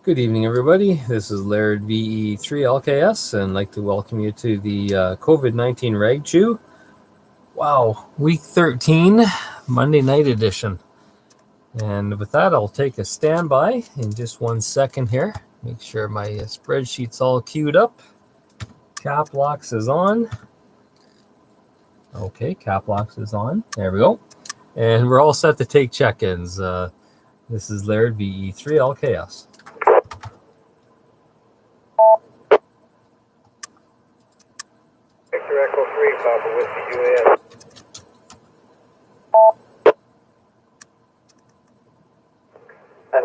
Good evening, everybody. This is Laird VE3LKS, and I'd like to welcome you to the COVID-19 Rag Chew. Wow, week 13, Monday night edition. And with that, I'll take a standby in just 1 second here. Make sure my spreadsheet's all queued up. Cap locks is on. Okay, cap locks is on. There we go. And we're all set to take check-ins. This is Laird VE3LKS. Victor Echo 3, Papa Whiskey UAS.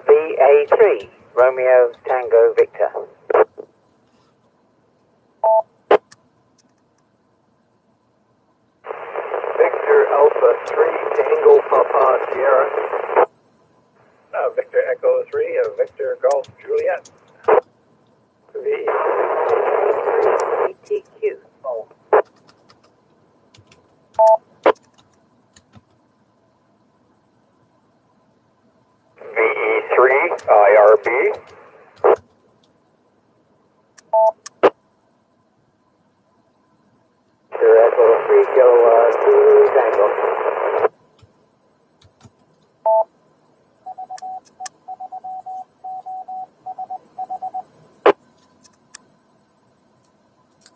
BA3, Romeo Tango Victor. Victor Alpha 3, Tango Papa Sierra. Victor Echo 3, Victor Golf Juliet. VTQ. Oh. VE3, IRB. Victor Echo 3, Joe Zulu Tango.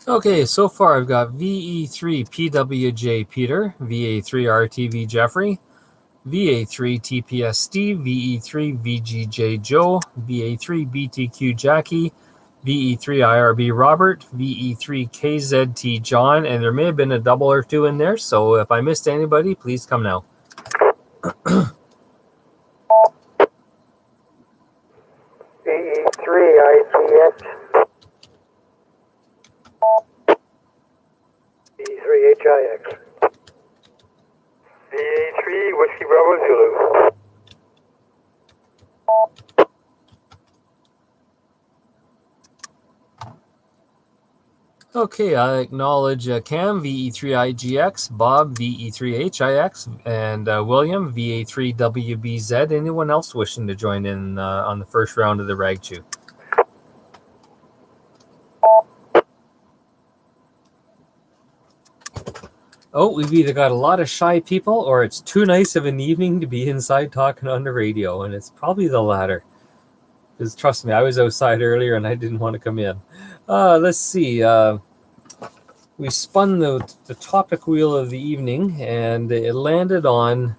Okay, so far I've got VE3 PWJ Peter, VA3 RTV Jeffrey, VA3 TPS Steve, VE3 VGJ Joe, VA3 BTQ Jackie, VE3 IRB Robert, VE3 KZT John, and there may have been a double or two in there, so if I missed anybody, please come now. VE3 ICX. VE3 HIX. VA3 Whiskey Bravo Zulu. Okay, I acknowledge Cam, VE3IGX, Bob, VE3HIX, and William, VA3WBZ. Anyone else wishing to join in on the first round of the Rag Chew? Oh, we've either got a lot of shy people or it's too nice of an evening to be inside talking on the radio, and it's probably the latter. Because trust me, I was outside earlier and I didn't want to come in. Let's see. We spun the topic wheel of the evening, and it landed on,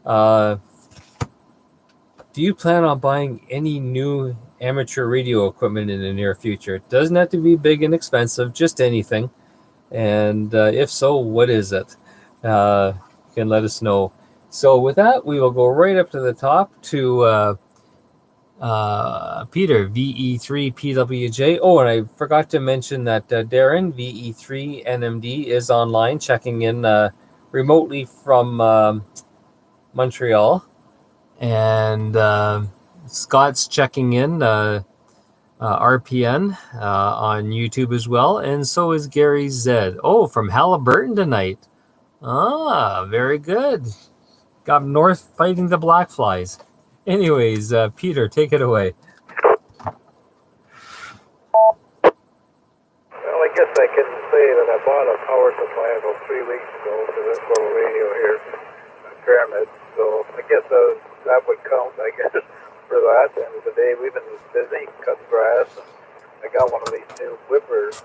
do you plan on buying any new amateur radio equipment in the near future? It doesn't have to be big and expensive, just anything. And if so, what is it? You can let us know. So with that, we will go right up to the top to Peter, VE3 PWJ. Oh, and I forgot to mention that Darren, VE3 NMD, is online checking in remotely from Montreal. And Scott's checking in RPN on YouTube as well. And so is Gary Zed. Oh, from Halliburton tonight. Ah, very good. Got North fighting the black flies. Anyways, Peter, take it away. Well, I guess I can say that I bought a power supply about 3 weeks ago for this little radio here, a Pyramid. So I guess that would count, I guess, for that. And today we've been busy cutting grass. And I got one of these new whippers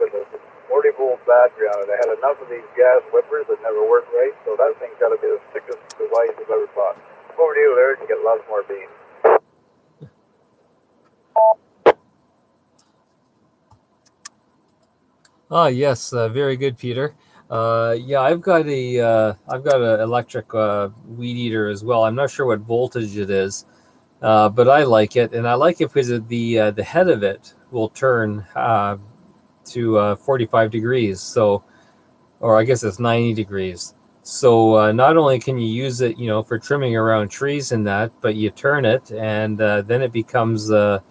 with a 40-volt battery on it. I had enough of these gas whippers that never worked right, so that thing's got to be the sickest device I've ever bought. Over to you, Laird, and get lots more beans. Ah, yes, very good, Peter. Yeah, I've got an electric weed eater as well. I'm not sure what voltage it is, but I like it, and I like it because the head of it will turn to 45 degrees. So, or I guess it's 90 degrees. So not only can you use it, for trimming around trees and that, but you turn it, and then it becomes a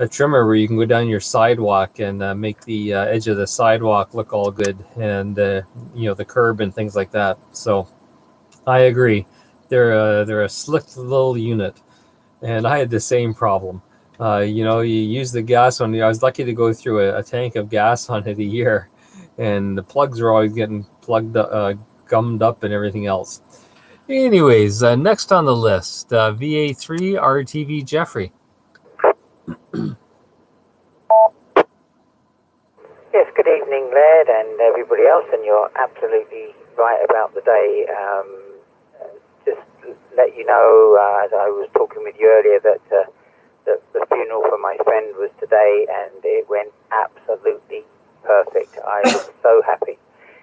trimmer where you can go down your sidewalk and make the edge of the sidewalk look all good, and the curb and things like that. So I agree, they're a slick little unit, and I had the same problem. You use the gas on. I was lucky to go through a tank of gas on it a year, and the plugs were always getting plugged, gummed up, and everything else. Anyways, next on the list, VA3 RTV Jeffrey. Yes, good evening, Laird, and everybody else, and you're absolutely right about the day. Just let you know, as I was talking with you earlier, that the funeral for my friend was today, and it went absolutely perfect. I was so happy.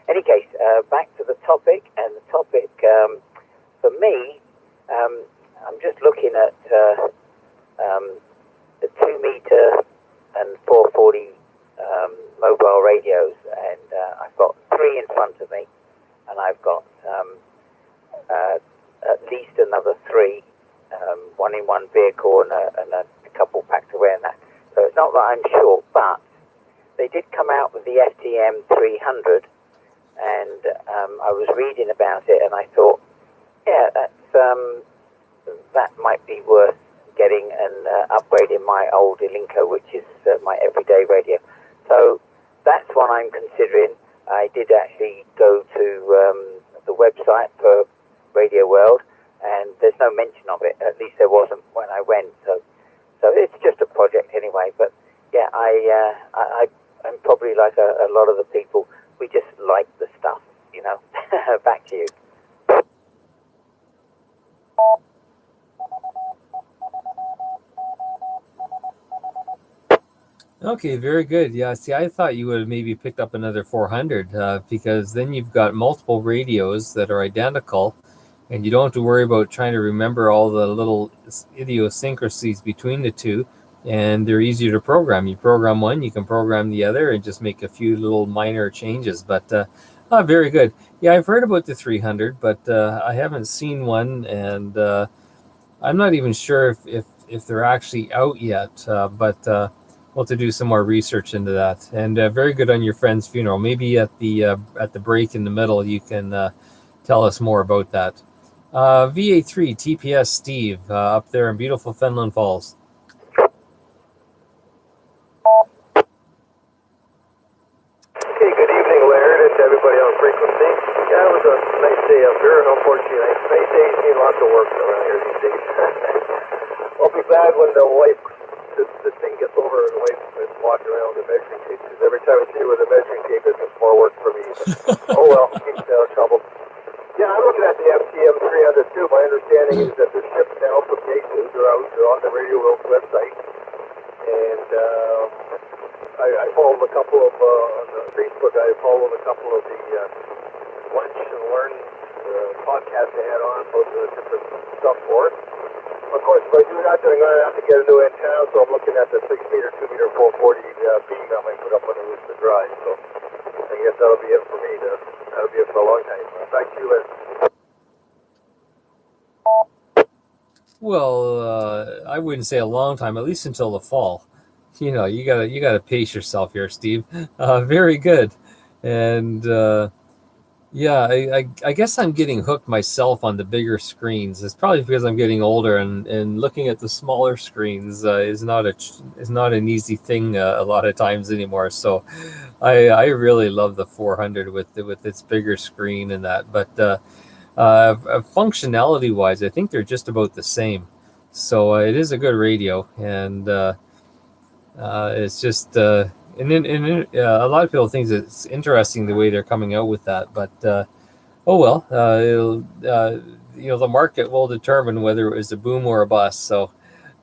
Any case, back to the topic, and the topic for me, I'm just looking at the 2 meter and 440 mobile radios, and I've got 3 in front of me, and I've got at least another 3, one in one vehicle and a couple packed away in that. So it's not that I'm sure, but they did come out with the FTM 300, and I was reading about it, and I thought, yeah, that might be worth getting and upgrading my old Elinco, which is my everyday radio. So that's what I'm considering. I did actually go to the website for Radio World, and there's no mention of it. At least there wasn't when I went. So it's just a project anyway. But yeah, I'm probably like a lot of the people. We just like the stuff, Back to you. Okay, very good. Yeah, see, I thought you would have maybe picked up another 400 because then you've got multiple radios that are identical, and you don't have to worry about trying to remember all the little idiosyncrasies between the two, and they're easier to program. You program one, you can program the other, and just make a few little minor changes. But very good. Yeah, I've heard about the 300, but I haven't seen one, and I'm not even sure if they're actually out yet. But we'll have to do some more research into that. And very good on your friend's funeral. Maybe at the break in the middle, you can tell us more about that. VA3 TPS Steve up there in beautiful Fenland Falls. Okay, good evening, Laird, and to everybody on frequency. Yeah, it was a nice day up here, and unfortunately, nice days need lots of work around here these days. I'll be glad when the wife, the thing gets over and the wife is walking around with the measuring tape, because every time I see her with a measuring tape, it's just more work for me. But, oh well, keeps me out of trouble. Yeah, I'm looking at the FTM 300 too. My understanding is that they're shipped now from Yates. They're on the Radio World website. And I followed a couple of, on Facebook, I followed a couple of the Lunch and Learn podcasts they had on, both of the different stuff for it. Of course, if I do that, then I'm going to have to get a new antenna, so I'm looking at the 6 meter, 2 meter, 440 beam that I might put up on the roof to drive. So I guess that'll be it for me. That'll be it for a long time. Back to you, Liz. Well, I wouldn't say a long time, at least until the fall. You gotta pace yourself here, Steve. Very good. And yeah, I guess I'm getting hooked myself on the bigger screens. It's probably because I'm getting older, and looking at the smaller screens is not an easy thing a lot of times anymore. So I really love the 400 with its bigger screen and that. But functionality wise, I think they're just about the same. So it is a good radio, and it's just and then a lot of people think it's interesting the way they're coming out with that, but oh well, the market will determine whether it was a boom or a bust. So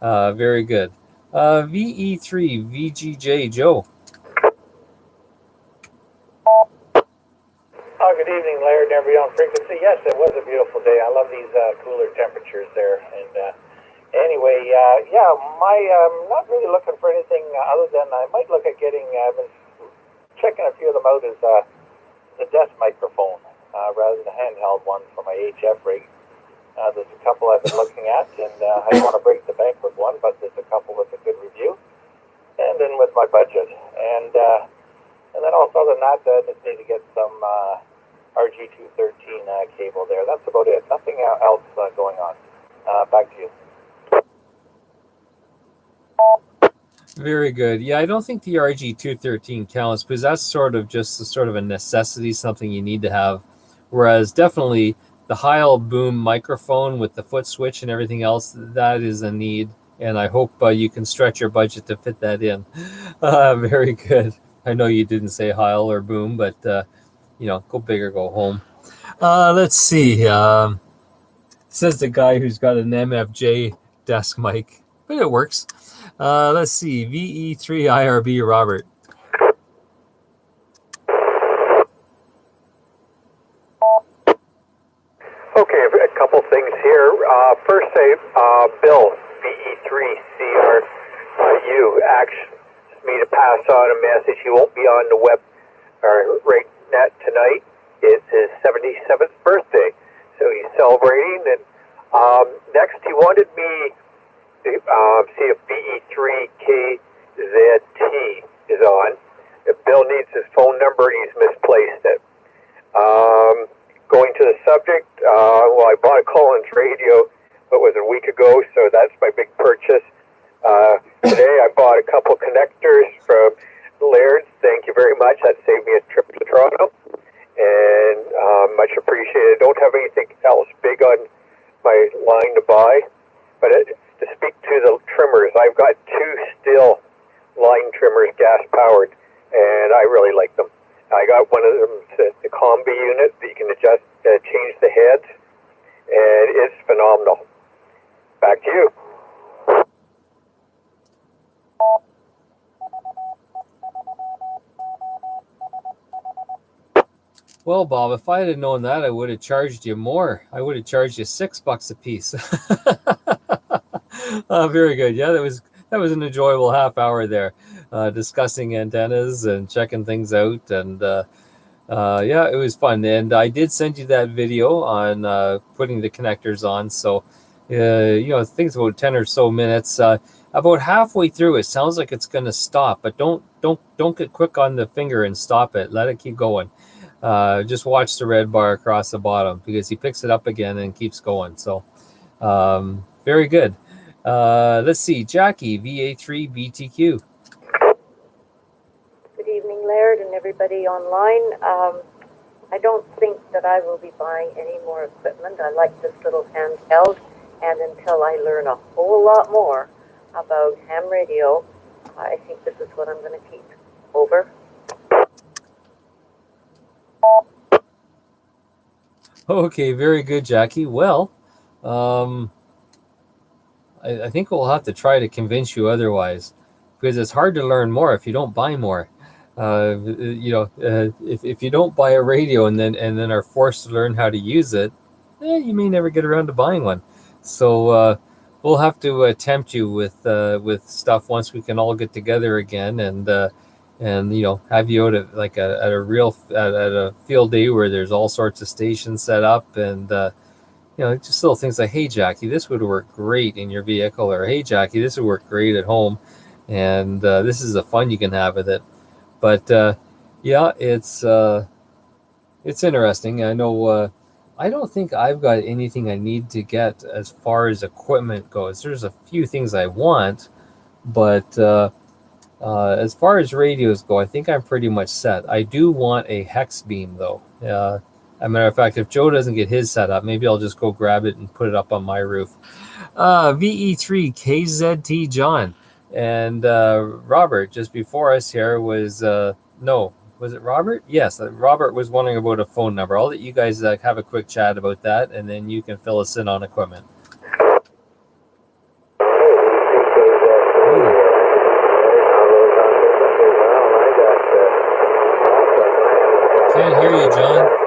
very good. VE3 VGJ Joe. Good evening, Laird and everybody on frequency. Yes, it was a beautiful day. I love these cooler temperatures there. And anyway, I'm not really looking for anything other than I might look at getting, I've been checking a few of them out as the desk microphone rather than the handheld one for my HF rig. There's a couple I've been looking at, and I don't want to break the bank with one, but there's a couple with a good review, and then with my budget. And then also other than that, I just need to get some RG213 cable there. That's about it. Nothing else going on. Back to you. Very good. Yeah, I don't think the RG213 counts because that's sort of a necessity, something you need to have. Whereas definitely the Heil Boom microphone with the foot switch and everything else, that is a need. And I hope you can stretch your budget to fit that in. Very good. I know you didn't say Heil or Boom, but go big or go home. Let's see. Says the guy who's got an MFJ desk mic, but it works. Let's see. VE3 IRB Robert. Okay, a couple things here. First, Bill, VE3CRU, asked me to pass on a message. He won't be on the web or right net tonight. It's his 77th birthday, so he's celebrating. And next, he wanted me to see if VE3KZT is on. If Bill needs his phone number, he's misplaced it. Going to the subject, I bought a Collins radio, but it was a week ago, so that's my big purchase. Today I bought a couple connectors from Laird. Thank you very much. That saved me a trip to Toronto, and much appreciated. Don't have anything else big on my line to buy, but to speak to the trimmers, I've got two Stihl line trimmers, gas-powered, and I really like them. I got one of them, the combi unit that you can adjust, change the heads, and it's phenomenal. Back to you. Well, Bob, if I had known that, I would have charged you more. I would have charged you $6 a piece. Very good. Yeah, that was an enjoyable half hour there, discussing antennas and checking things out, and yeah, it was fun. And I did send you that video on putting the connectors on. So, things about 10 or so minutes. About halfway through, it sounds like it's going to stop, but don't get quick on the finger and stop it. Let it keep going. Just watch the red bar across the bottom because he picks it up again and keeps going. So, very good. Let's see, Jackie, VA3BTQ. Good evening, Laird, and everybody online. I don't think that I will be buying any more equipment. I like this little handheld, and until I learn a whole lot more about ham radio, I think this is what I'm going to keep. Over. Okay, very good, Jackie. Well, I think we'll have to try to convince you otherwise, because it's hard to learn more if you don't buy more. If you don't buy a radio and then are forced to learn how to use it, you may never get around to buying one. So we'll have to tempt you with stuff once we can all get together again and have you out at at a field day where there's all sorts of stations set up, and just little things like, hey Jackie, this would work great in your vehicle, or hey Jackie, this would work great at home, and this is the fun you can have with it. But yeah, it's interesting. I know I don't think I've got anything I need to get as far as equipment goes. There's a few things I want, but as far as radios go, I think I'm pretty much set. I do want a hex beam, though. As a matter of fact, if Joe doesn't get his set up, maybe I'll just go grab it and put it up on my roof. VE3KZT John. And Robert, just before us here, was was it Robert? Yes, Robert was wondering about a phone number. I'll let you guys have a quick chat about that, and then you can fill us in on equipment. Can't hear you, John.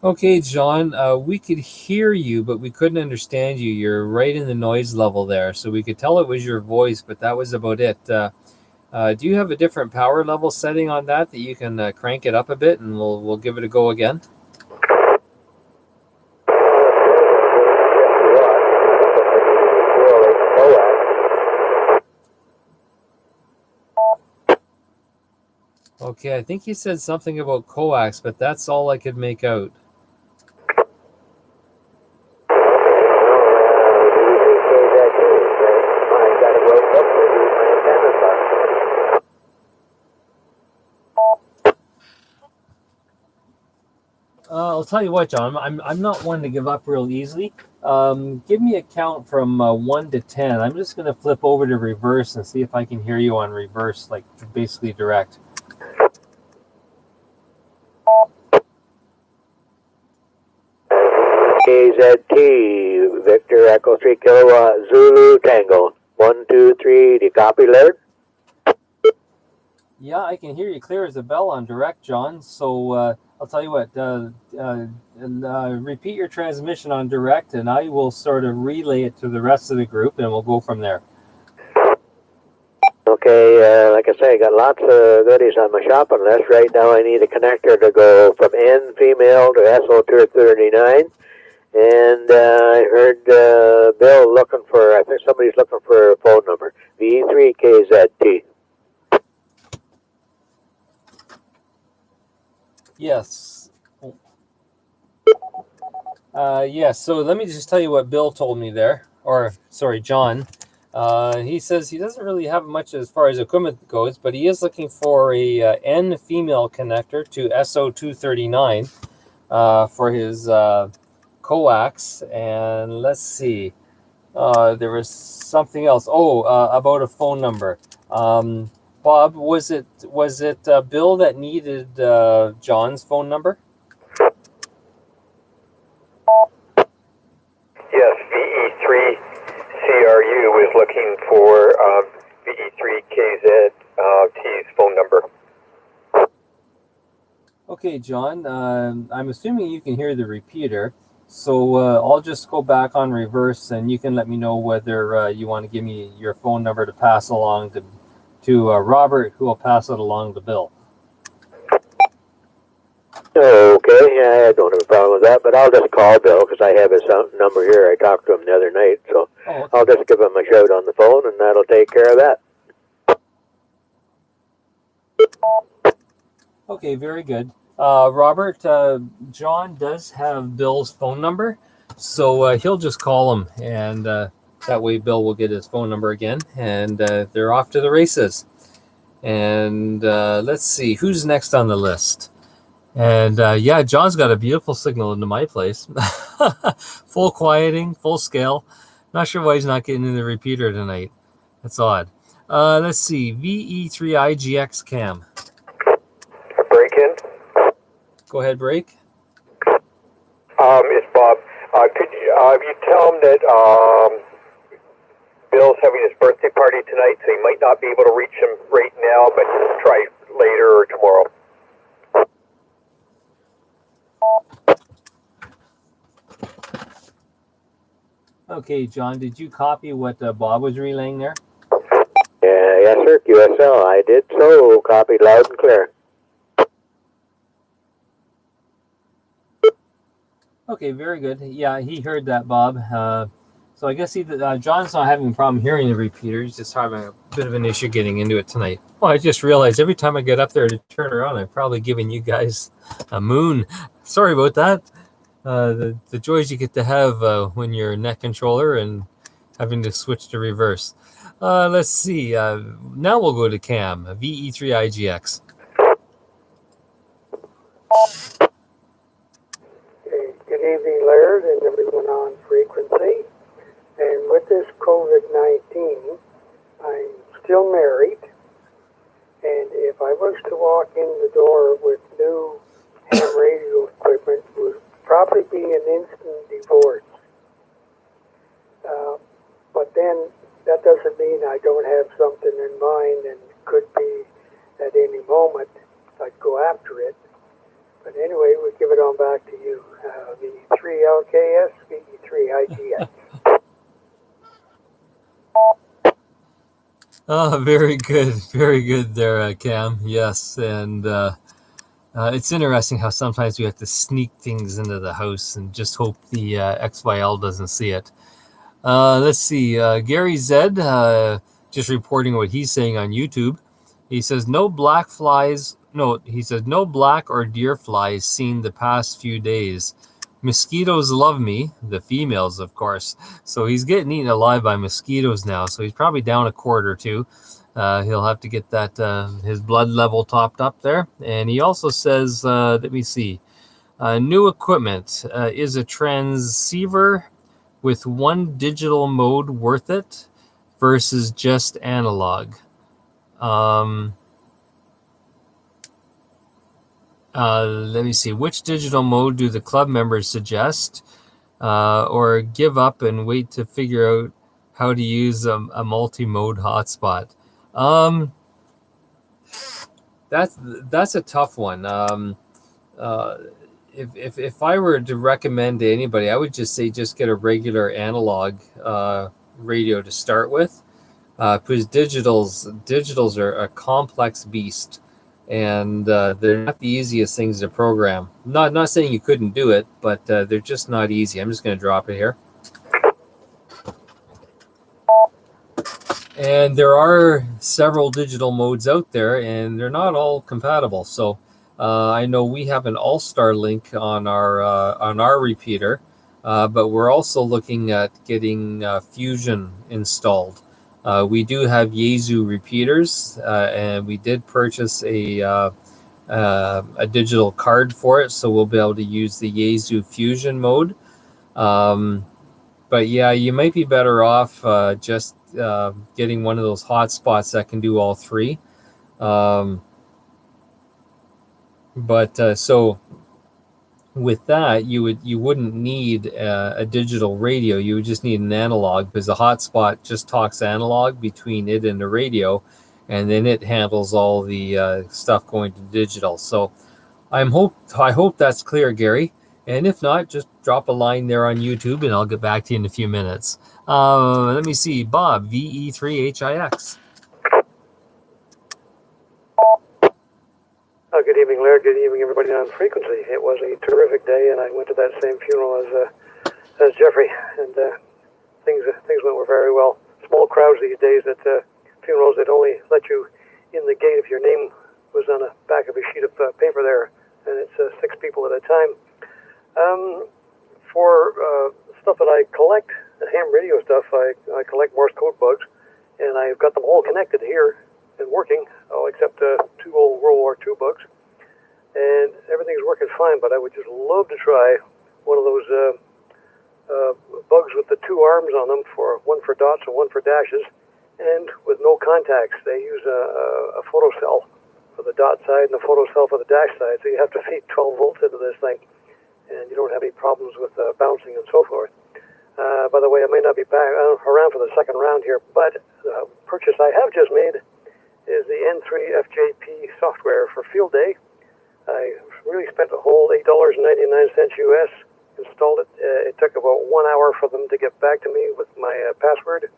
Okay, John, we could hear you, but we couldn't understand you. You're right in the noise level there, so we could tell it was your voice, but that was about it. Do you have a different power level setting on that you can crank it up a bit, and we'll give it a go again? Okay, I think he said something about coax, but that's all I could make out. I'll tell you what, John. I'm not one to give up real easily. Give me a count from 1 to 10. I'm just going to flip over to reverse and see if I can hear you on reverse, like basically direct. KZT, Victor Echo 3 Kilowatt Zulu Tango. 1, 2, 3, do you copy, Laird? Yeah, I can hear you clear as a bell on direct, John. So I'll tell you what, repeat your transmission on direct, and I will sort of relay it to the rest of the group, and we'll go from there. Okay, like I say, I got lots of goodies on my shopping list. Right now I need a connector to go from N female to SO239. And I heard Bill looking for, I think somebody's looking for a phone number. VE3KZT. Yes. Yes, so let me just tell you what Bill told me there. Or, sorry, John. He says he doesn't really have much as far as equipment goes, but he is looking for a N female connector to SO239 for his coax. And let's see. There was something else. About a phone number. Bob, was it Bill that needed John's phone number? Yes, VE3CRU is looking for VE3KZT's phone number. Okay, John, I'm assuming you can hear the repeater, so I'll just go back on reverse, and you can let me know whether you want to give me your phone number to pass along to Robert, who will pass it along to Bill. Okay, I don't have a problem with that, but I'll just call Bill because I have his number here. I talked to him the other night, so okay. I'll just give him a shout on the phone, and that'll take care of that. Okay, very good. Robert, John does have Bill's phone number, so he'll just call him, and that way Bill will get his phone number again, and they're off to the races. And let's see, who's next on the list? And John's got a beautiful signal into my place. Full quieting, full scale. Not sure why he's not getting in the repeater tonight. That's odd. Let's see, VE3IGX cam. Break in. Go ahead, break. It's Bob. Could you tell him that Bill's having his birthday party tonight, so he might not be able to reach him right now, but try later or tomorrow. Okay, John, did you copy what Bob was relaying there? Yes, sir. QSL. I did so. Copied loud and clear. Okay, very good. Yeah, he heard that, Bob. So I guess John's not having a problem hearing the repeater. He's just having a bit of an issue getting into it tonight. Well, I just realized every time I get up there to turn around, I'm probably giving you guys a moon. Sorry about that. the joys you get to have when you're a neck controller and having to switch to reverse. Let's see. Now we'll go to Cam, VE3IGX. Okay, good evening, Laird, and everyone on frequency. And with this COVID-19, I'm still married, and if I was to walk in the door with new ham radio equipment, it would probably be an instant divorce. But then that doesn't mean I don't have something in mind, and could be at any moment I'd go after it. But anyway, we'll give it on back to you. VE3LKS, VE3IGS. Oh, very good there, Cam. Yes, and it's interesting how sometimes we have to sneak things into the house and just hope the XYL doesn't see it. Let's see. Gary Zed, just reporting what he's saying on YouTube. He says no black or deer flies seen the past few days. Mosquitoes love me, the females, of course. So he's getting eaten alive by mosquitoes now. So he's probably down a quart or two. He'll have to get that his blood level topped up there. And he also says, let me see, new equipment. Is a transceiver with one digital mode worth it versus just analog? Let me see. Which digital mode do the club members suggest, or give up and wait to figure out how to use a multi-mode hotspot? That's a tough one. If I were to recommend to anybody, I would just say just get a regular analog radio to start with, because digitals are a complex beast. And they're not the easiest things to program. Not saying you couldn't do it, but they're just not easy. I'm just going to drop it here. And there are several digital modes out there, and they're not all compatible. So I know we have an All-Star link on our repeater, but we're also looking at getting Fusion installed. We do have Yaesu repeaters, and we did purchase a digital card for it, so we'll be able to use the Yaesu Fusion mode. But yeah, you might be better off just getting one of those hotspots that can do all three. So with that, you wouldn't need a digital radio. You would just need an analog, because the hotspot just talks analog between it and the radio, and then it handles all the stuff going to digital. So I hope that's clear, Gary. And if not, just drop a line there on YouTube, and I'll get back to you in a few minutes. Let me see, Bob, VE3HIX. Good evening, Laird. Good evening, everybody on frequency. It was a terrific day, and I went to that same funeral as Jeffrey, and things went very well. Small crowds these days at funerals. They'd only let you in the gate if your name was on the back of a sheet of paper there, and it's 6 people at a time. For stuff that I collect, the ham radio stuff, I collect Morse code bugs, and I've got them all connected here and working, except 2 old World War II bugs. And everything's working fine, but I would just love to try one of those bugs with the 2 arms on them, one for dots and one for dashes, and with no contacts. They use a photocell for the dot side and a photocell for the dash side, so you have to feed 12 volts into this thing, and you don't have any problems with bouncing and so forth. By the way, I may not be back around for the second round here, but the purchase I have just made is the N3 FJP software for Field Day. I really spent a whole $8.99 US, installed it. It took about 1 hour for them to get back to me with my password.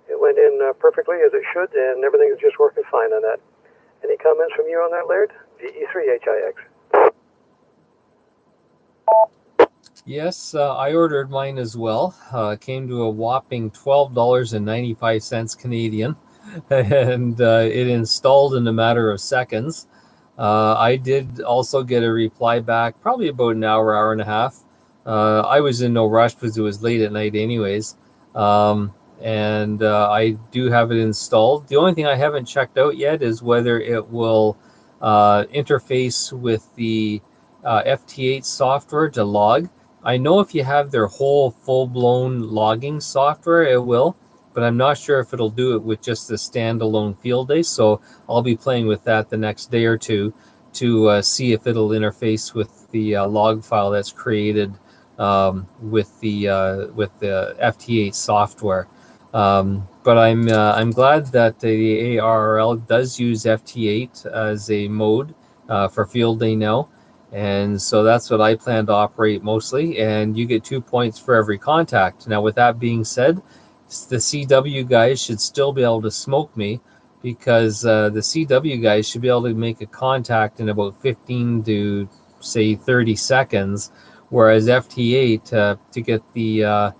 It went in perfectly as it should, and everything is just working fine on that. Any comments from you on that, Laird? VE3HIX. Yes, I ordered mine as well. Came to a whopping $12.95 Canadian, and it installed in a matter of seconds. I did also get a reply back, probably about an hour and a half, I was in no rush because it was late at night anyways. And I do have it installed. The only thing I haven't checked out yet is whether it will interface with the FT8 software to log. I know if you have their whole full-blown logging software, it will, but I'm not sure if it'll do it with just the standalone field day. So I'll be playing with that the next day or two to see if it'll interface with the log file that's created with the FT8 software. But I'm glad that the ARRL does use FT8 as a mode for field day now. And so that's what I plan to operate mostly. And you get 2 points for every contact. Now, with that being said, the CW guys should still be able to smoke me, because the CW guys should be able to make a contact in about 15 to say 30 seconds, whereas FT8 to get the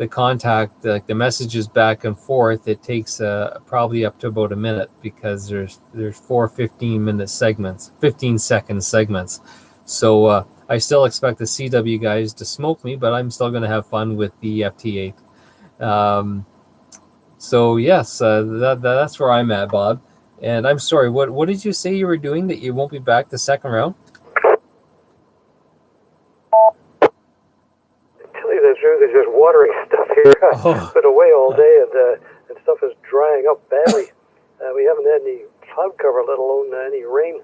contact, the messages back and forth, it takes probably up to about a minute, because there's 4 15-minute segments, 15-second segments. So I still expect the CW guys to smoke me, but I'm still going to have fun with the FT8. So yes, that's where I'm at, Bob. And I'm sorry, what did you say you were doing that you won't be back the second round? To tell you the truth, it's just watering stuff here. I've been away all day, and stuff is drying up badly. We haven't had any cloud cover, let alone any rain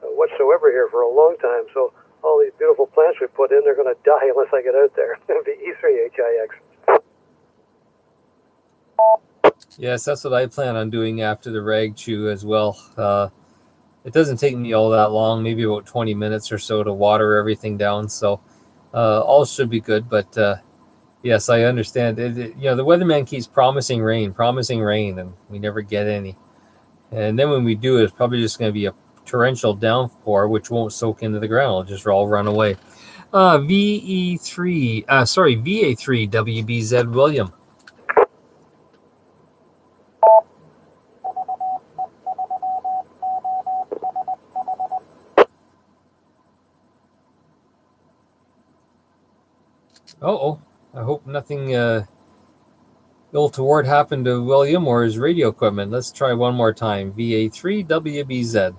whatsoever here for a long time. So all these beautiful plants we put in, they're going to die unless I get out there. The E3HIX. Yes, that's what I plan on doing after the rag chew as well. It doesn't take me all that long, maybe about 20 minutes or so to water everything down. So all should be good. But yes, I understand. The weatherman keeps promising rain, and we never get any. And then when we do, it's probably just going to be a torrential downpour, which won't soak into the ground. It'll just all run away. VA3 WBZ William. I hope nothing ill toward happened to William or his radio equipment. Let's try one more time. VA3 WBZ.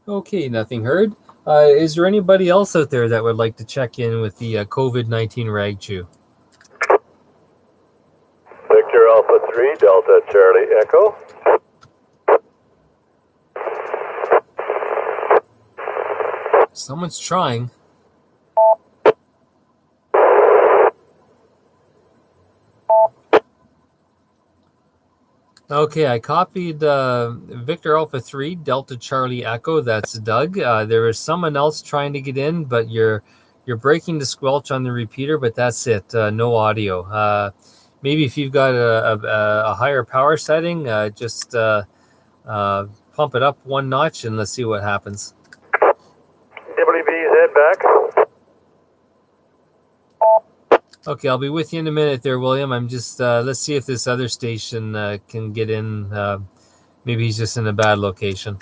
Okay, nothing heard. Is there anybody else out there that would like to check in with the COVID-19 rag chew? Victor Alpha 3, Delta Charlie Echo. Someone's trying. Okay, I copied Victor Alpha 3, Delta Charlie Echo. That's Doug. There is someone else trying to get in, but you're breaking the squelch on the repeater, but that's it. No audio. Maybe if you've got a higher power setting, just pump it up one notch and let's see what happens. WBZ back. Okay, I'll be with you in a minute there, William. I'm just, let's see if this other station can get in. Maybe he's just in a bad location.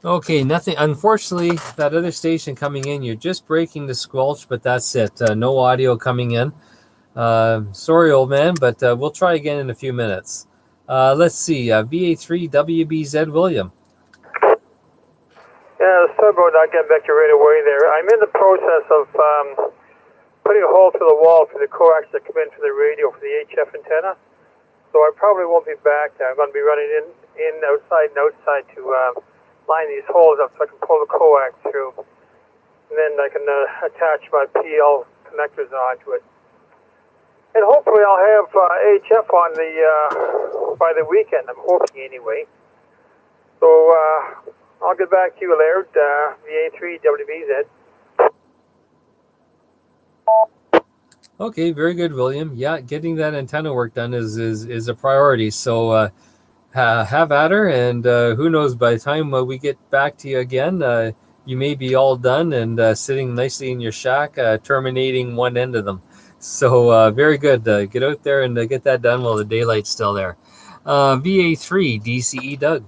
Okay, nothing. Unfortunately, that other station coming in, you're just breaking the squelch, but that's it. No audio coming in. Sorry, old man, but we'll try again in a few minutes. Let's see, VA3 WBZ William. Yeah, sorry about not getting back to you right away there. I'm in the process of putting a hole through the wall for the coax that come in for the radio for the HF antenna. So I probably won't be back there. I'm going to be running in outside and outside to line these holes up so I can pull the coax through. And then I can attach my PL connectors onto it. And hopefully I'll have HF on by the weekend, I'm hoping anyway. So I'll get back to you, Laird, VA3 WBZ. Okay, very good, William. Yeah, getting that antenna work done is a priority. So have at her, and who knows, by the time we get back to you again, you may be all done and sitting nicely in your shack, terminating one end of them. So very good. Get out there and get that done while the daylight's still there. VA3 DCE Doug.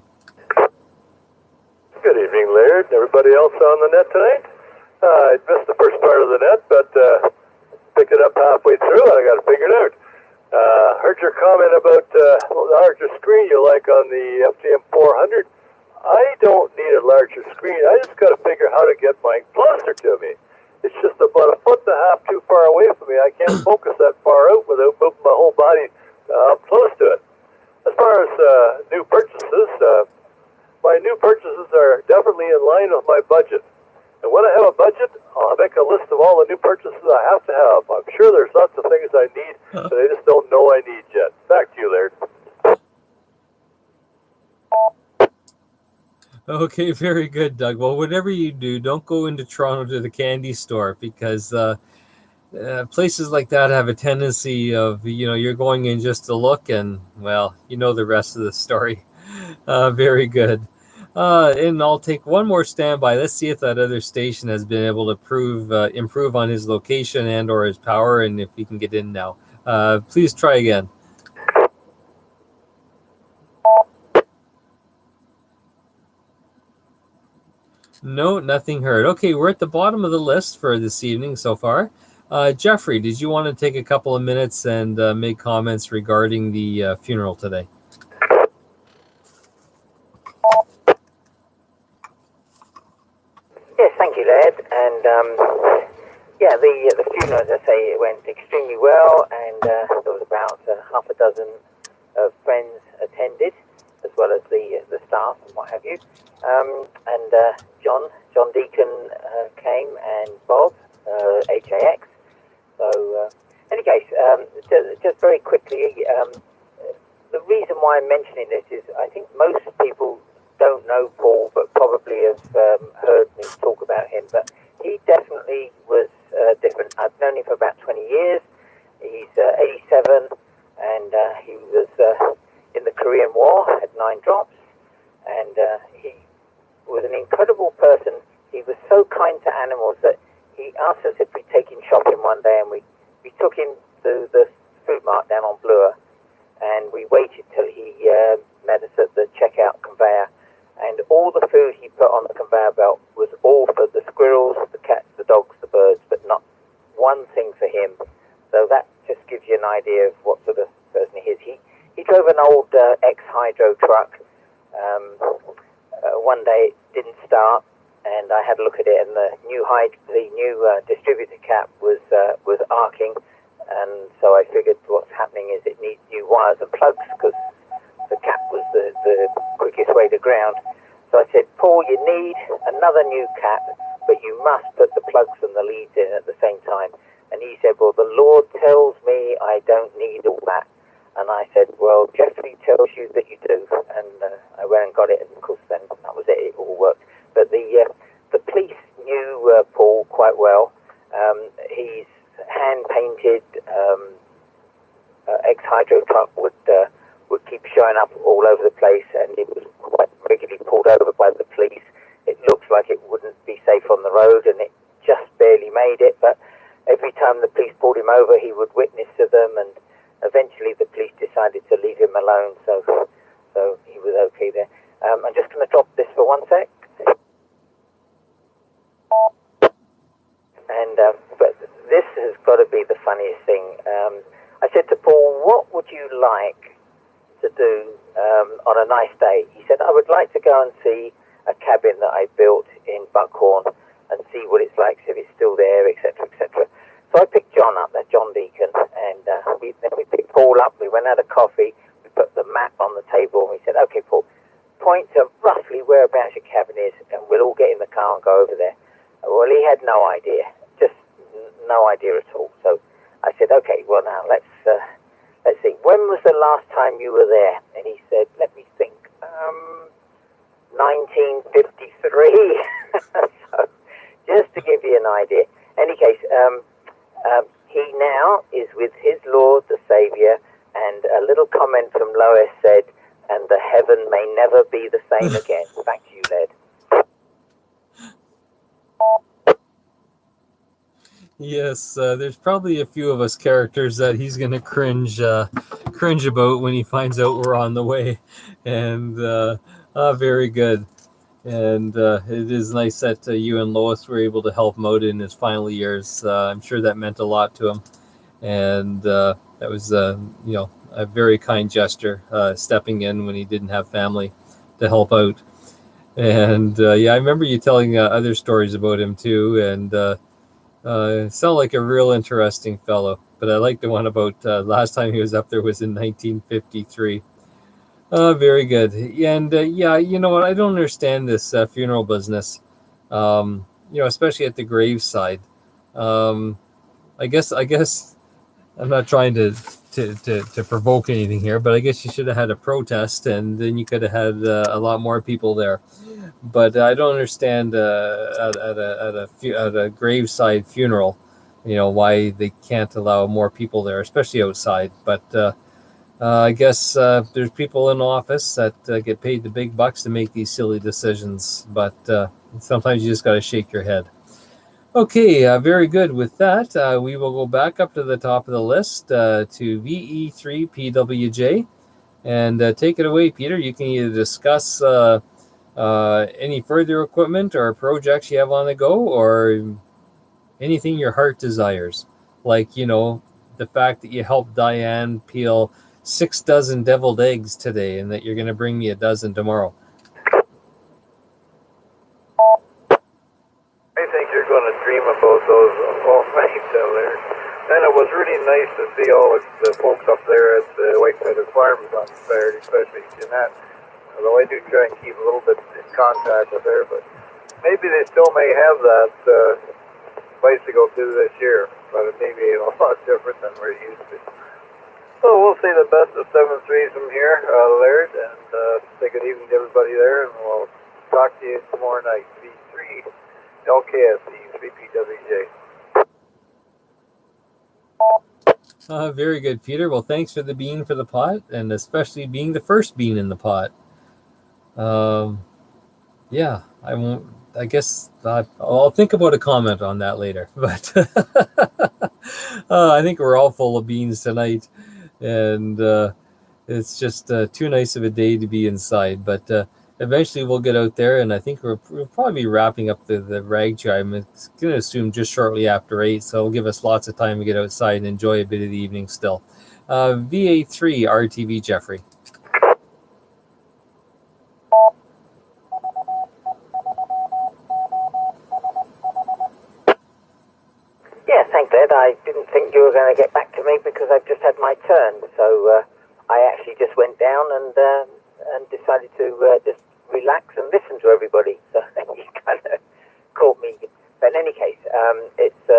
Good evening, Laird, and everybody else on the net tonight. I missed the first part of the net, but picked it up halfway through, and I got it figured out. Heard your comment about the larger screen you like on the FTM 400. I don't need a larger screen. I just got to figure how to get mine closer to me. It's just about 1.5 feet too far away from me. I can't focus that far out without moving my whole body up close to it. As far as new purchases, my new purchases are definitely in line with my budget. And when I have a budget, I'll make a list of all the new purchases I have to have. I'm sure there's lots of things I need that I just don't know I need yet. Back to you, Laird. Okay, very good, Doug. Well, whatever you do, don't go into Toronto to the candy store, because places like that have a tendency of, you're going in just to look, and, well, you know the rest of the story. Very good. And I'll take one more standby. Let's see if that other station has been able to improve on his location and or his power, and if he can get in now. Please try again. No, nothing heard. Okay, we're at the bottom of the list for this evening so far. Jeffrey, did you want to take a couple of minutes and make comments regarding the funeral today? Yes, thank you, Laird. And the funeral, as I say, it went extremely well, and there was about half a dozen of friends attended, as well as the staff and what have you. And John Deacon came, and Bob, HAX. So, any case, just very quickly, the reason why I'm mentioning this is I think most people don't know Paul, but probably have heard me talk about him. But he definitely was different. I've known him for about 20 years. He's 87, and he was in the Korean War, had 9 drops, and he was an incredible person. He was so kind to animals that he asked us if we'd take him shopping one day, and we took him to the food mart down on Bloor, and we waited till he met us at the checkout conveyor, and all the food he put on the conveyor belt was all for the squirrels, the cats, the dogs, the birds, but not one thing for him. So that just gives you an idea of what sort of person he is. He drove an old ex-hydro truck. One day it didn't start, and I had a look at it, and the new distributor cap was arcing, and so I figured what's happening is it needs new wires and plugs, because the cap was the quickest way to ground. So I said, Paul, you need another new cap, but you must put the plugs and the leads in at the same time. And he said, well, the Lord tells me I don't need all that. And I said, well, Jeffrey tells you that you do. And I went and got it, and of course then that was it, it all worked. But the police knew Paul quite well. He's hand-painted ex-hydro truck would keep showing up all over the place, and it was quite regularly pulled over by the police. It looks like it wouldn't be safe on the road, and it just barely made it, but every time the police pulled him over, he would witness to them, and eventually the police decided to leave him alone, so he was okay there. I'm just going to drop this for 1 sec. And but this has got to be the funniest thing. I said to Paul, what would you like to do on a nice day? He said, I would like to go and see a cabin that I built in Buckhorn and see what it's like, see if it's still there, etc., etc. So I picked John up, that John Deacon, and we picked Paul up. We went out of coffee. We put the map on the table, and we said, okay, Paul, point to roughly whereabouts your cabin is, and we'll all get in the car and go over there. Well, he had no idea, just no idea at all. So I said, okay, well, now let's see. When was the last time you were there? And he said, let me think, 1953. So just to give you an idea. Any case, he now is with his Lord, the Saviour, and a little comment from Lois said, and the heaven may never be the same again. Back to you, Led. Yes, there's probably a few of us characters that he's going to cringe about when he finds out we're on the way. And very good. And it is nice that you and Lois were able to help him out in his final years. I'm sure that meant a lot to him. And that was, a very kind gesture, stepping in when he didn't have family to help out. And I remember you telling other stories about him too. And sound like a real interesting fellow. But I like the one about last time he was up there was in 1953. Very good. And you know what? I don't understand this funeral business. Especially at the graveside. I guess I'm not trying to provoke anything here, but I guess you should have had a protest, and then you could have had a lot more people there. But I don't understand at a graveside funeral, why they can't allow more people there, especially outside. But I guess there's people in office that get paid the big bucks to make these silly decisions. But sometimes you just got to shake your head. Okay, very good. With that, we will go back up to the top of the list to VE3PWJ. And take it away, Peter. You can either discuss any further equipment or projects you have on the go, or anything your heart desires. Like, the fact that you helped Diane peel 6 dozen deviled eggs today, and that you're going to bring me a dozen tomorrow. I think you're going to dream about those all night down there. And it was really nice to see all the folks up there at the Whiteheaded Farms on Saturday, especially Jeanette. Although I do try and keep a little bit in contact with her, but maybe they still may have that bicycle too this year, but it may be a lot different than we're used to. So we'll say the best of 7-3 from here, Laird, and say good evening to everybody there, and we'll talk to you tomorrow night. V3 LKSC 3PWJ. Very good, Peter. Well, thanks for the bean for the pot, and especially being the first bean in the pot. I won't. I guess I'll think about a comment on that later. But I think we're all full of beans tonight, and it's just too nice of a day to be inside. But eventually we'll get out there, and I think we'll probably be wrapping up the rag chew. I'm going to assume just shortly after 8, so it'll give us lots of time to get outside and enjoy a bit of the evening still. VA3 RTV Jeffrey. Yeah, thanks, Ed. I didn't think you were going to get back to me because I've just had my turn. So I actually just went down and decided to just relax and listen to everybody. So you kind of caught me. But in any case, it's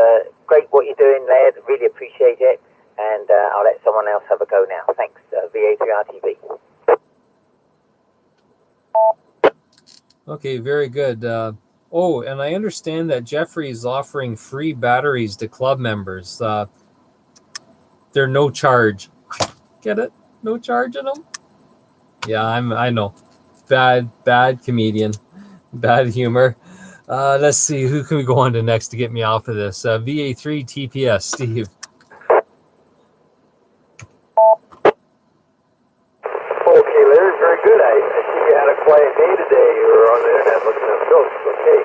great what you're doing there. Really appreciate it. And I'll let someone else have a go now. Thanks, VA3RTV. Okay, very good. And I understand that Jeffrey is offering free batteries to club members. They're no charge. Get it? No charge in them? Yeah, I know. Bad comedian. Bad humor. Let's see, who can we go on to next to get me off of this? VA3 TPS, Steve. Okay, Larry, very good. I see you had a quiet day today. You were on the internet looking at jokes. Okay.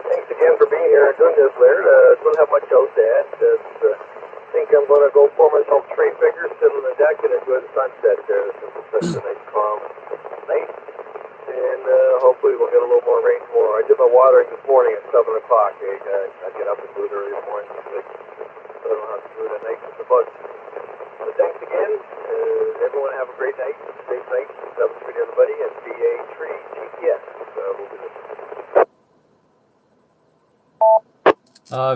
Thanks again for being here and doing this, Larry. Don't have much else to add. I think I'm going to go pour myself 3 figures, sit on the deck, and enjoy the sunset there. This is such a nice, calm night. And hopefully we'll get a little more rain tomorrow. I did my watering this morning at 7 o'clock. I get up and do it early in the morning. So I don't have to do it at night with the bugs. So thanks again. Everyone have a great night. Safe night. 7-3 to everybody. And VA3 GPS. We'll do this.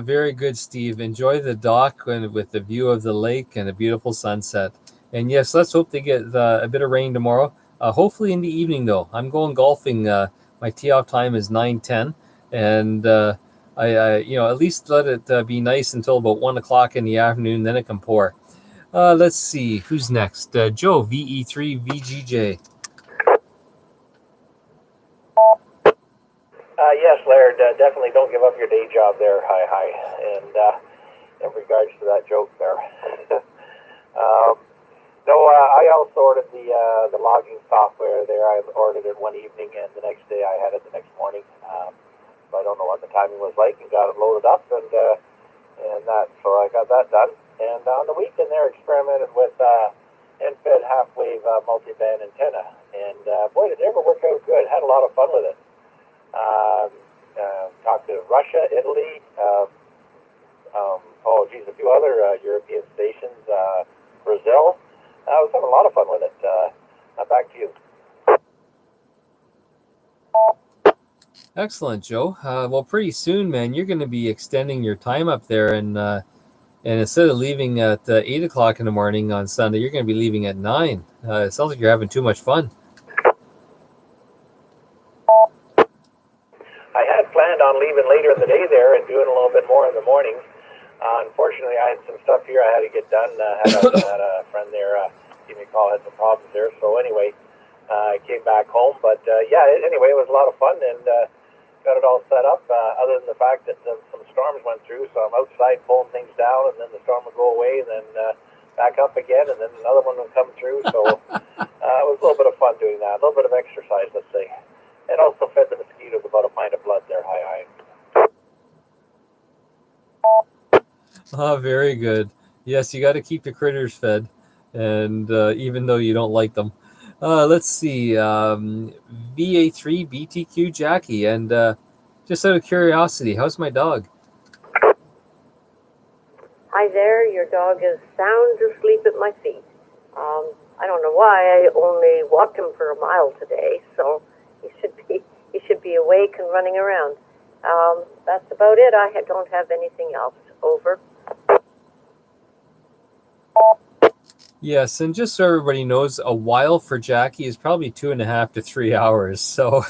Very good, Steve. Enjoy the dock with the view of the lake and a beautiful sunset. And yes, let's hope they get a bit of rain tomorrow. Hopefully in the evening, though. I'm going golfing. My tee-off time is 9:10, and I at least let it be nice until about 1 o'clock in the afternoon. Then it can pour. Let's see who's next. Joe, VE3 VGJ. Yes, Laird, definitely don't give up your day job there. Hi. And in regards to that joke there. No, I also ordered the logging software there. I ordered it one evening, and the next day I had it the next morning. So I don't know what the timing was like, and got it loaded up, and that. So I got that done. And on the weekend there, experimented with end-fed half-wave multi-band antenna, and boy, did it ever work out good. Had a lot of fun with it. Talked to Russia, Italy, a few other European stations, Brazil. I was having a lot of fun with it. Back to you. Excellent, Joe. Well, pretty soon, man, you're going to be extending your time up there, and instead of leaving at 8 o'clock in the morning on Sunday, you're going to be leaving at 9. It sounds like you're having too much fun. I had planned on leaving later in the day there and doing a little bit more in the morning. Unfortunately, I had some stuff here I had to get done. Had a friend there give me a call, had some problems there. So anyway, I came back home. But anyway, it was a lot of fun, and got it all set up. Other than the fact that some storms went through, so I'm outside pulling things down, and then the storm would go away, and then back up again, and then another one would come through. So it was a little bit of fun doing that, a little bit of exercise, let's say. And also fed the mosquitoes about a pint of blood there. Hi. Oh, very good. Yes, you got to keep the critters fed, and even though you don't like them. Let's see. VA3 BTQ Jackie, and just out of curiosity, how's my dog? Hi there, your dog is sound asleep at my feet. I don't know why, I only walked him for a mile today, so he should be awake and running around. That's about it. I don't have anything else. Over. Yes, and just so everybody knows, a while for Jackie is probably 2.5 to 3 hours. So,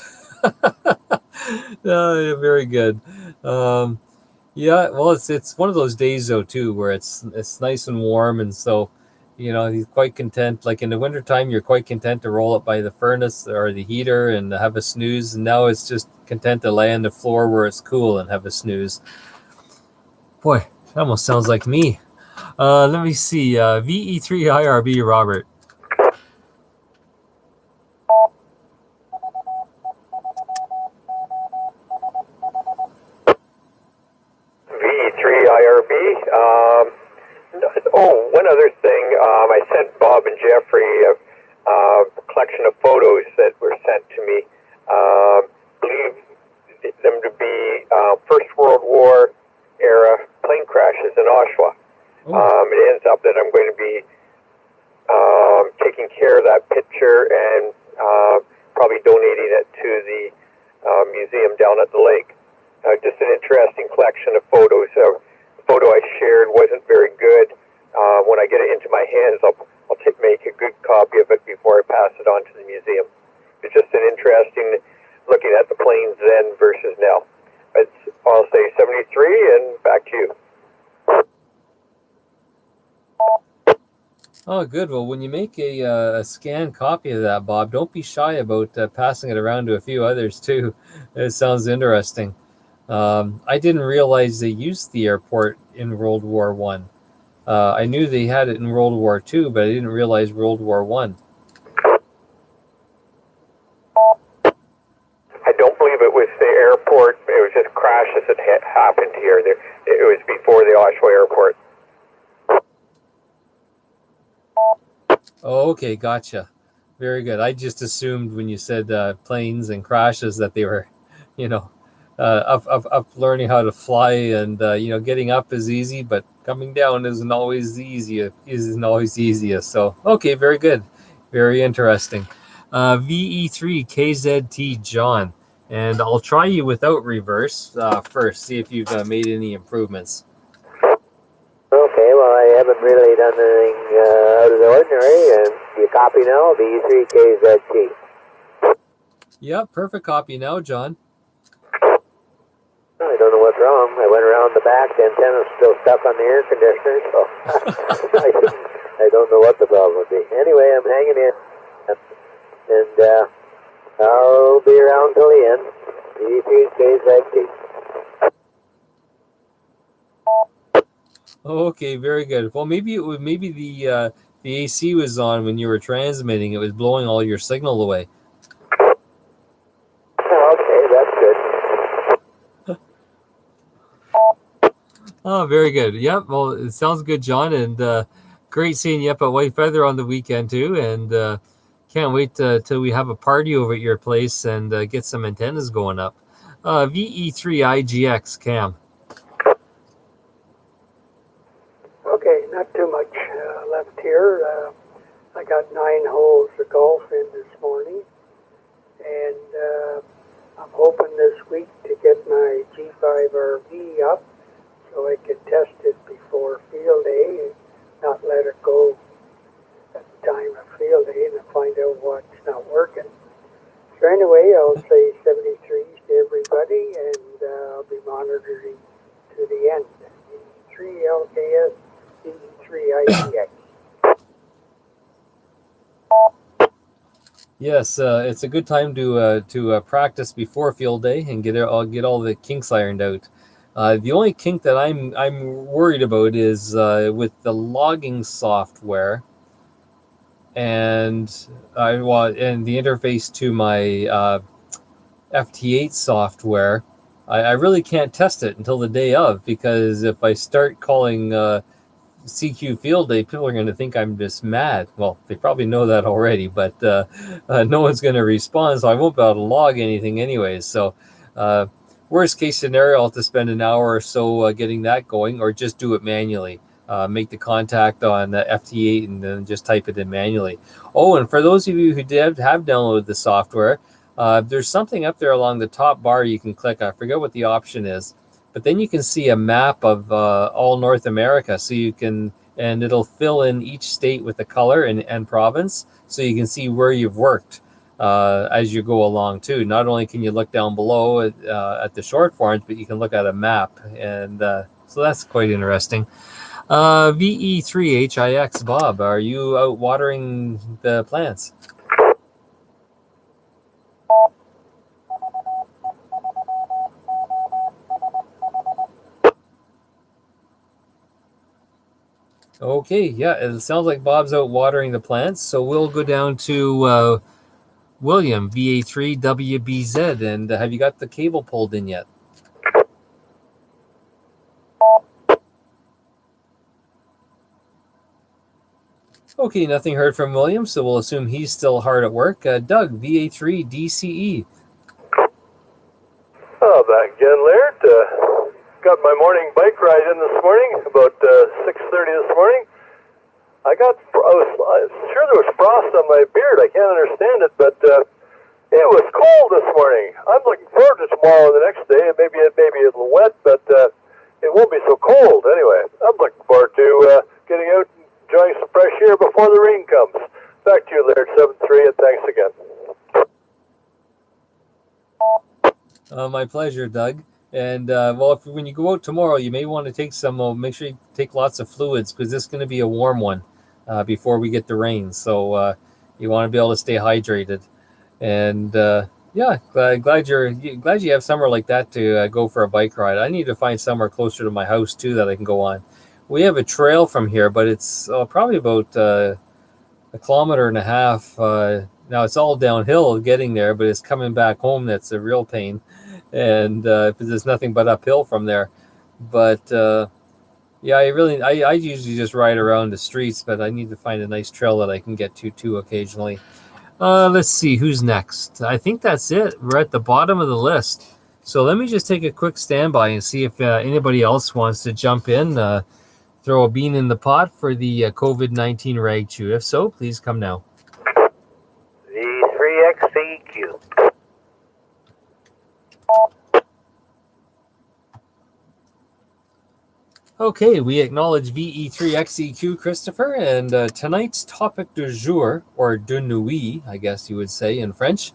very good. Yeah, well, it's one of those days though too, where it's nice and warm, and so he's quite content. Like in the wintertime, you're quite content to roll up by the furnace or the heater and have a snooze, and now it's just content to lay on the floor where it's cool and have a snooze. Boy, that almost sounds like me. Let me see. VE3 IRB, Robert. VE3 IRB. One other thing. I sent Bob and Jeffrey a collection of photos that were sent to me. Believe them to be First World War era plane crashes in Oshawa. It ends up that I'm going to be taking care of that picture and probably donating it to the museum down at the lake. Just an interesting collection of photos. The photo I shared wasn't very good. When I get it into my hands, I'll make a good copy of it before I pass it on to the museum. It's just an interesting looking at the planes then versus now. I'll say 73, and back to you. Oh, good. Well, when you make a scanned copy of that, Bob, don't be shy about passing it around to a few others too. It sounds interesting. I didn't realize they used the airport in World War One. I knew they had it in World War II, but I didn't realize World War One. I don't believe it was the airport. It was just crashes that happened here. It was before the Oshawa airport. Oh, okay, gotcha. Very good. I just assumed when you said planes and crashes that they were, up learning how to fly, and getting up is easy, but coming down isn't always the easiest. So, okay, very good, very interesting. VE3 KZT John, and I'll try you without reverse first. See if you've made any improvements. Okay, well, I haven't really done anything out of the ordinary, and you copy now, VE3KZT. Yep, perfect copy now, John. I don't know what's wrong. I went around the back, the antenna's still stuck on the air conditioner, so I don't know what the problem would be. Anyway, I'm hanging in, and I'll be around till the end. VE3 stays empty. Okay, very good. Well, maybe the AC was on when you were transmitting. It was blowing all your signal away. Okay, that's good. Oh, very good. Yep. Well, it sounds good, John, and great seeing you up at White Feather on the weekend too. And can't wait till we have a party over at your place and get some antennas going up. VE3IGX Cam. Okay, not too much left here. I got 9 holes of golf in this morning, and I'm hoping this week to get my G5RV up so I can test it before field day and not let it go at the time of field day and find out what's not working. So anyway, I'll say 73s to everybody, and I'll be monitoring to the end. 3 LKS, 3 ITX. Yes, it's a good time to practice before field day and get all the kinks ironed out. The only kink that I'm worried about is with the logging software and the interface to my FT8 software. I really can't test it until the day of, because if I start calling CQ field day, people are going to think I'm just mad. Well, they probably know that already, but no one's going to respond, so I won't be able to log anything anyways. So worst case scenario, I'll have to spend an hour or so getting that going, or just do it manually. Make the contact on the FT8 and then just type it in manually. Oh, and for those of you who have downloaded the software, there's something up there along the top bar you can click. I forget what the option is, but then you can see a map of all North America. So you can, and it'll fill in each state with the color and province, so you can see where you've worked as you go along too. Not only can you look down below at the short forms, but you can look at a map, and so that's quite interesting. VE3HIX, Bob, are you out watering the plants? Okay, yeah, it sounds like Bob's out watering the plants, so we'll go down to William, VA3WBZ, and have you got the cable pulled in yet? Okay, nothing heard from William, so we'll assume he's still hard at work. Doug, VA3DCE. Oh, back again, Laird. Got my morning bike ride in this morning, about 6:30 this morning. I was sure there was frost on my beard. I can't understand it, but it was cold this morning. I'm looking forward to tomorrow and the next day. Maybe a little wet, but it won't be so cold. Anyway, I'm looking forward to getting out and enjoying some fresh air before the rain comes. Back to you, Laird 7-3, and thanks again. My pleasure, Doug. And well, when you go out tomorrow, you may want to take some. Make sure you take lots of fluids, because this is going to be a warm one before we get the rain. So you want to be able to stay hydrated. And yeah, glad you have somewhere like that to go for a bike ride. I need to find somewhere closer to my house too that I can go on. We have a trail from here, but it's probably about 1.5 kilometers. Now it's all downhill getting there, but it's coming back home that's a real pain. And there's nothing but uphill from there. But yeah, I usually just ride around the streets, but I need to find a nice trail that I can get to too occasionally. Let's see who's next. I think that's it. We're at the bottom of the list, so let me just take a quick standby and see if anybody else wants to jump in, throw a bean in the pot for the COVID-19 rag chew. If so, please come now. V3XCQ. Okay, we acknowledge VE3XEQ, Christopher, and tonight's topic du jour, or de nuit, I guess you would say in French,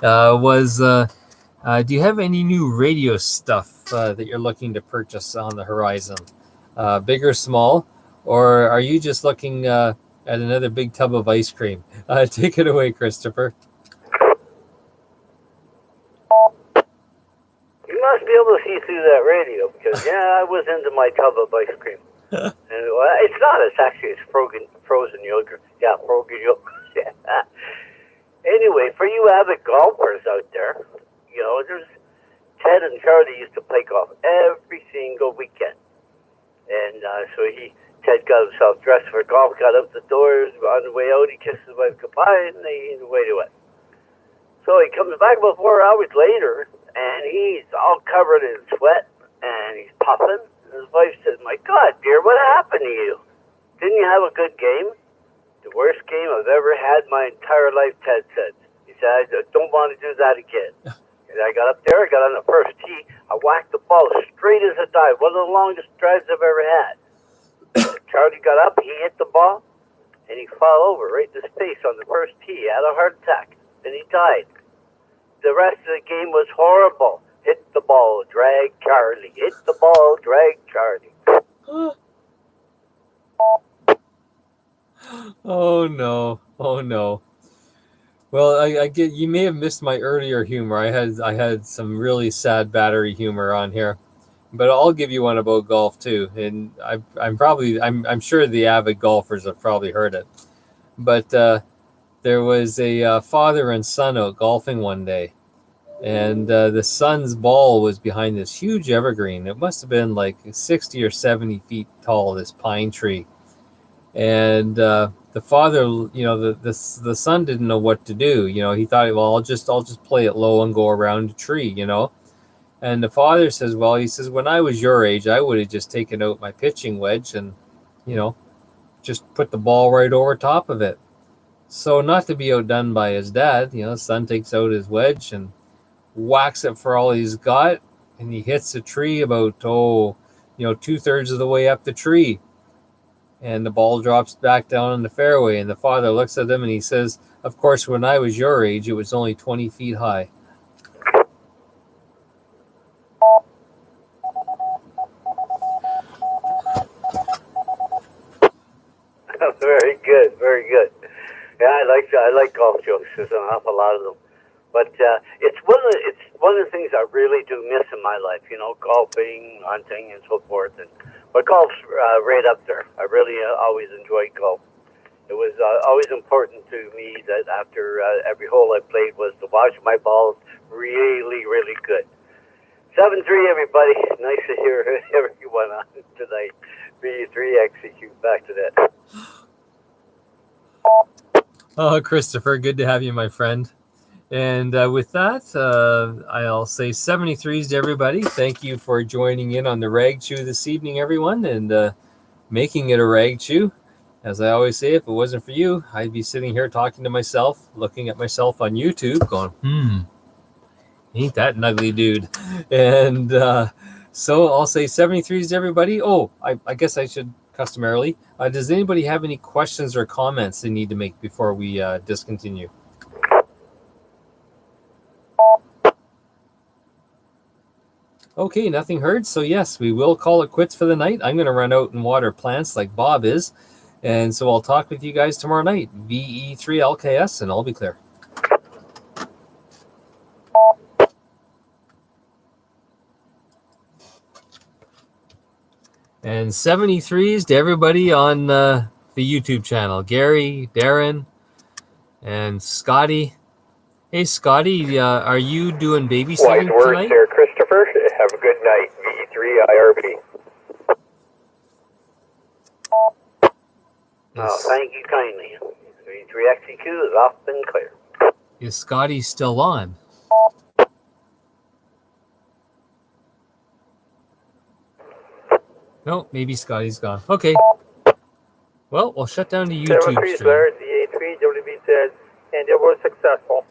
was do you have any new radio stuff that you're looking to purchase on the horizon? Big or small? Or are you just looking at another big tub of ice cream? Take it away, Christopher. must be able to see through that radio because, yeah, I was into my tub of ice cream. And it's not. It's actually frozen yogurt. Yeah, frozen yogurt. Yeah. Anyway, for you avid golfers out there, there's Ted and Charlie used to play golf every single weekend. And Ted got himself dressed for golf, got up the doors, on the way out, he kissed his wife goodbye, and away they went. So he comes back about 4 hours later, and he's all covered in sweat, and he's puffing. And his wife says, "My God, dear, what happened to you? Didn't you have a good game?" "The worst game I've ever had my entire life," Ted said. He said, "I don't want to do that again." And I got up there, I got on the first tee, I whacked the ball straight as a dive, one of the longest drives I've ever had. Charlie got up, he hit the ball, and he fell over right in his face on the first tee. He had a heart attack, and he died. The rest of the game was horrible. Hit the ball, drag Charlie. Hit the ball, drag Charlie. Oh no! Oh no! Well, I get you may have missed my earlier humor. I had some really sad battery humor on here, but I'll give you one about golf too. And I'm sure the avid golfers have probably heard it. But there was a father and son out golfing one day, and the son's ball was behind this huge evergreen. It must have been like 60 or 70 feet tall. This pine tree. And the father, the son didn't know what to do. He thought, well, I'll just play it low and go around the tree. And the father says, well, he says, when I was your age, I would have just taken out my pitching wedge and, just put the ball right over top of it. So not to be outdone by his dad, the son takes out his wedge and whacks it for all he's got, and he hits the tree about 2/3 of the way up the tree. And the ball drops back down in the fairway, and the father looks at him and he says, of course, when I was your age, it was only 20 feet high. Very good, very good. Yeah, I like golf jokes. There's an awful lot of them. But it's one of the things I really do miss in my life, golfing, hunting, and so forth. But golf's right up there. I really always enjoyed golf. It was always important to me that after every hole I played was to wash my balls really, really good. 7-3, everybody. Nice to hear everyone on tonight. B3 execute. Back to that. Oh, Christopher, good to have you, my friend. And with that, I'll say 73s to everybody. Thank you for joining in on the Rag Chew this evening, everyone, and making it a Rag Chew. As I always say, if it wasn't for you, I'd be sitting here talking to myself, looking at myself on YouTube, going, ain't that an ugly dude? And so I'll say 73s to everybody. Oh, I guess I should customarily. Does anybody have any questions or comments they need to make before we discontinue? Okay, nothing heard. So yes, we will call it quits for the night. I'm going to run out and water plants like Bob is. And so I'll talk with you guys tomorrow night. VE3LKS, and I'll be clear. And 73s to everybody on the YouTube channel. Gary, Darren, and Scotty. Hey, Scotty, are you doing babysitting Wise words tonight? there, Christopher. Have a good night. VE3IRB. Oh, thank you kindly. V3 execute is off and clear. Is Scotty still on? No, maybe Scotty's gone. Okay. Well, we'll shut down the YouTube 7-3, stream. Larry, the A3, WB says, and it was successful.